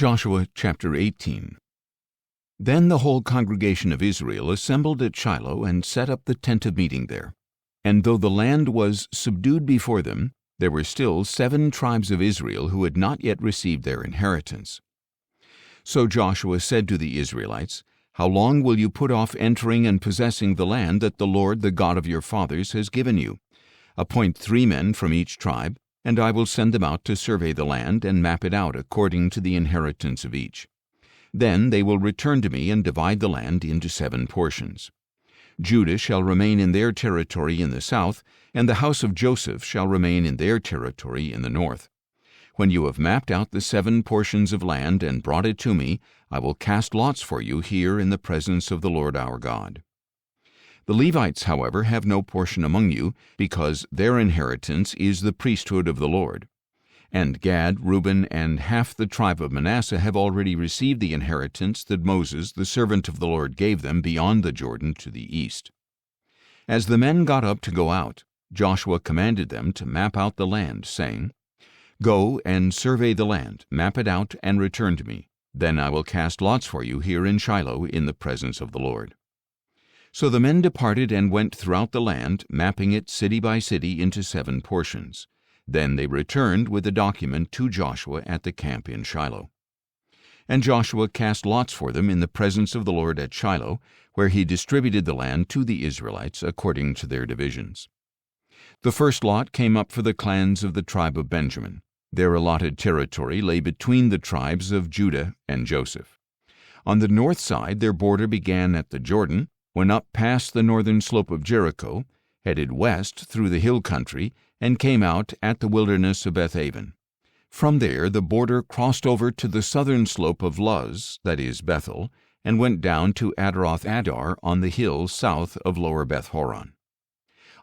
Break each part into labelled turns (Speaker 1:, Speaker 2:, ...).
Speaker 1: Joshua chapter 18. Then the whole congregation of Israel assembled at Shiloh and set up the tent of meeting there. And though the land was subdued before them, there were still 7 tribes of Israel who had not yet received their inheritance. So Joshua said to the Israelites, "How long will you put off entering and possessing the land that the Lord, the God of your fathers, has given you? Appoint 3 men from each tribe, and I will send them out to survey the land and map it out according to the inheritance of each. Then they will return to me and divide the land into 7 portions. Judah shall remain in their territory in the south, and the house of Joseph shall remain in their territory in the north. When you have mapped out the 7 portions of land and brought it to me, I will cast lots for you here in the presence of the Lord our God. The Levites, however, have no portion among you, because their inheritance is the priesthood of the Lord. And Gad, Reuben, and half the tribe of Manasseh have already received the inheritance that Moses, the servant of the Lord, gave them beyond the Jordan to the east." As the men got up to go out, Joshua commanded them to map out the land, saying, "Go and survey the land, map it out, and return to me. Then I will cast lots for you here in Shiloh in the presence of the Lord." So the men departed and went throughout the land, mapping it city by city into 7 portions. Then they returned with the document to Joshua at the camp in Shiloh. And Joshua cast lots for them in the presence of the Lord at Shiloh, where he distributed the land to the Israelites according to their divisions. The first lot came up for the clans of the tribe of Benjamin. Their allotted territory lay between the tribes of Judah and Joseph. On the north side their border began at the Jordan, went up past the northern slope of Jericho, headed west through the hill country, and came out at the wilderness of Bethaven. From there the border crossed over to the southern slope of Luz, that is Bethel, and went down to Adaroth Adar on the hill south of lower Beth Horon.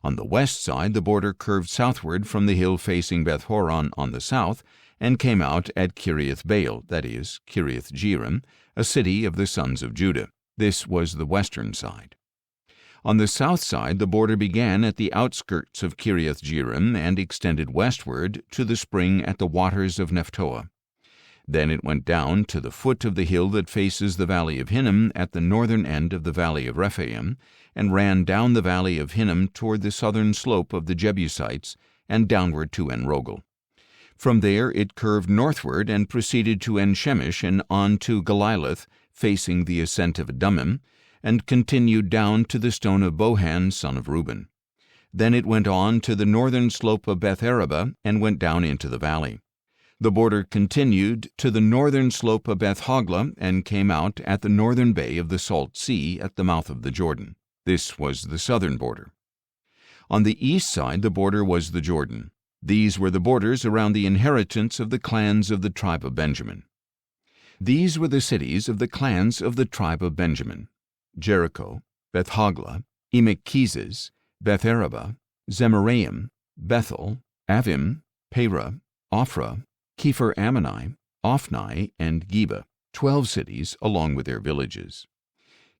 Speaker 1: On the west side the border curved southward from the hill facing Beth Horon on the south, and came out at Kiriath Baal, that is, Kiriath Jearim, a city of the sons of Judah. This was the western side. On the south side the border began at the outskirts of Kiriath Jearim and extended westward to the spring at the waters of Nephtoah. Then it went down to the foot of the hill that faces the valley of Hinnom at the northern end of the valley of Rephaim, and ran down the valley of Hinnom toward the southern slope of the Jebusites and downward to En-Rogel. From there it curved northward and proceeded to En-Shemesh and on to Galiloth, facing the ascent of Adummim, and continued down to the stone of Bohan, son of Reuben. Then it went on to the northern slope of Beth Araba and went down into the valley. The border continued to the northern slope of Beth Hogla and came out at the northern bay of the Salt Sea at the mouth of the Jordan. This was the southern border. On the east side the border was the Jordan. These were the borders around the inheritance of the clans of the tribe of Benjamin. These were the cities of the clans of the tribe of Benjamin: Jericho, Beth Hogla, Emek-Keziz, Beth Araba, Zemaraim, Bethel, Avim, Perah, Ophrah, Kepher Ammoni, Ophni, and Geba, 12 cities along with their villages.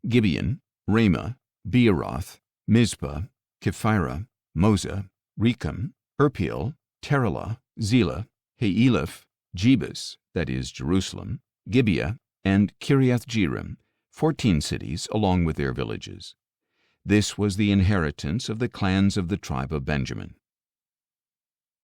Speaker 1: Gibeon, Ramah, Beeroth, Mizpah, Kephirah, Moza, Rechem, Irpeel, Terelah, Zelah, Haeleph, Jebus, that is Jerusalem, Gibeah, and Kiriath Jearim, 14 cities along with their villages. This was the inheritance of the clans of the tribe of Benjamin.